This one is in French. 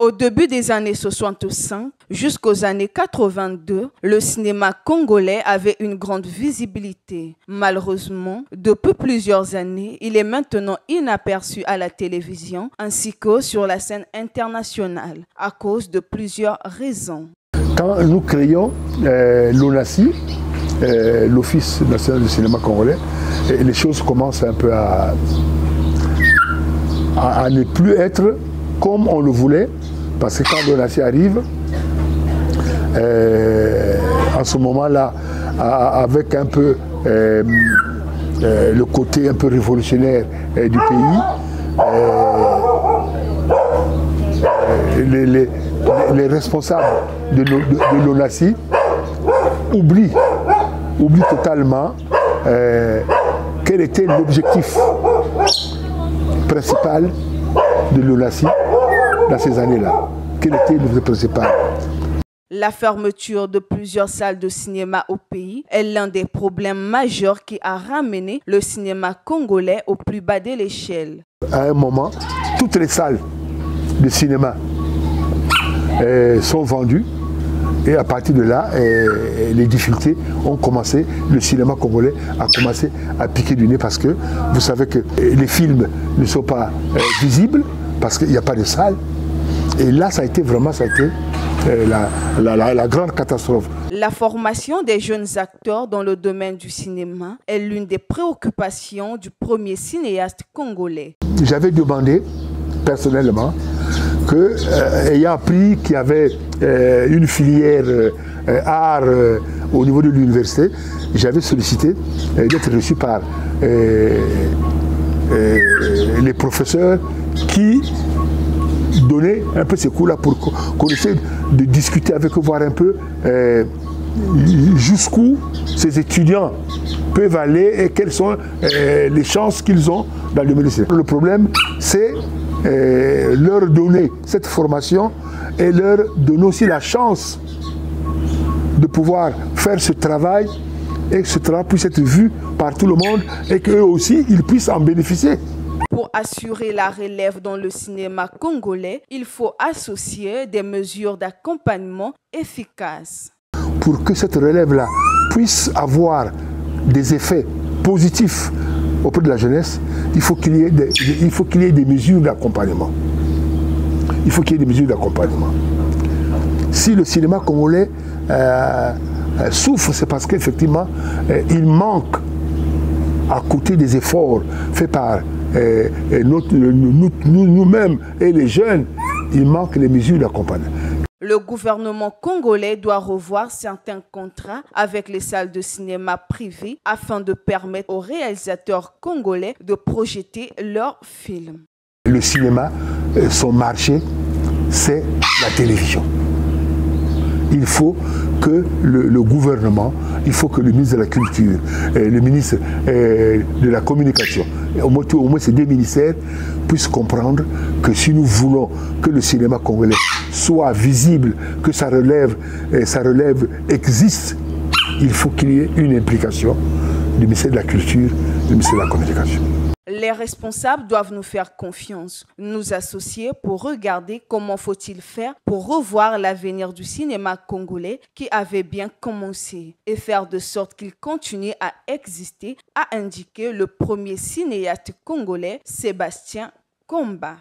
Au début des années 65 jusqu'aux années 82, le cinéma congolais avait une grande visibilité. Malheureusement, depuis plusieurs années, il est maintenant inaperçu à la télévision ainsi que sur la scène internationale à cause de plusieurs raisons. Quand nous créons l'ONACI, l'Office national du cinéma congolais, les choses commencent un peu à ne plus être comme on le voulait. Parce que quand l'ONACI arrive, en ce moment-là, avec un peu le côté un peu révolutionnaire du pays, les responsables de l'ONACI oublient totalement quel était l'objectif principal de l'ONACI dans ces années-là. Quel était le principal? La fermeture de plusieurs salles de cinéma au pays est l'un des problèmes majeurs qui a ramené le cinéma congolais au plus bas de l'échelle. À un moment, toutes les salles de cinéma sont vendues et à partir de là, les difficultés ont commencé. Le cinéma congolais a commencé à piquer du nez parce que vous savez que les films ne sont pas visibles parce qu'il n'y a pas de salle. Et là, ça a été la grande catastrophe. La formation des jeunes acteurs dans le domaine du cinéma est l'une des préoccupations du premier cinéaste congolais. J'avais demandé personnellement que, ayant appris qu'il y avait une filière art au niveau de l'université, j'avais sollicité d'être reçu par les professeurs qui donner un peu ces cours-là pour qu'on essaie de discuter avec eux, voir un peu jusqu'où ces étudiants peuvent aller et quelles sont les chances qu'ils ont dans le médecine. Le problème, c'est leur donner cette formation et leur donner aussi la chance de pouvoir faire ce travail et que ce travail puisse être vu par tout le monde et qu'eux aussi, ils puissent en bénéficier. Pour assurer la relève dans le cinéma congolais, il faut associer des mesures d'accompagnement efficaces. Pour que cette relève-là puisse avoir des effets positifs auprès de la jeunesse, il faut qu'il y ait des mesures d'accompagnement. Il faut qu'il y ait des mesures d'accompagnement. Si le cinéma congolais souffre, c'est parce qu'effectivement, il manque, à côté des efforts faits par nous-mêmes et les jeunes, il manque les mesures d'accompagnement. Le gouvernement congolais doit revoir certains contrats avec les salles de cinéma privées afin de permettre aux réalisateurs congolais de projeter leurs films. Le cinéma, son marché, c'est la télévision. Il faut que le gouvernement, il faut que le ministre de la Culture, le ministre de la Communication, au moins ces deux ministères, puissent comprendre que si nous voulons que le cinéma congolais soit visible, que sa relève existe, il faut qu'il y ait une implication du ministère de la Culture, du ministère de la Communication. Les responsables doivent nous faire confiance, nous associer pour regarder comment faut-il faire pour revoir l'avenir du cinéma congolais qui avait bien commencé et faire de sorte qu'il continue à exister, a indiqué le premier cinéaste congolais Sébastien Komba.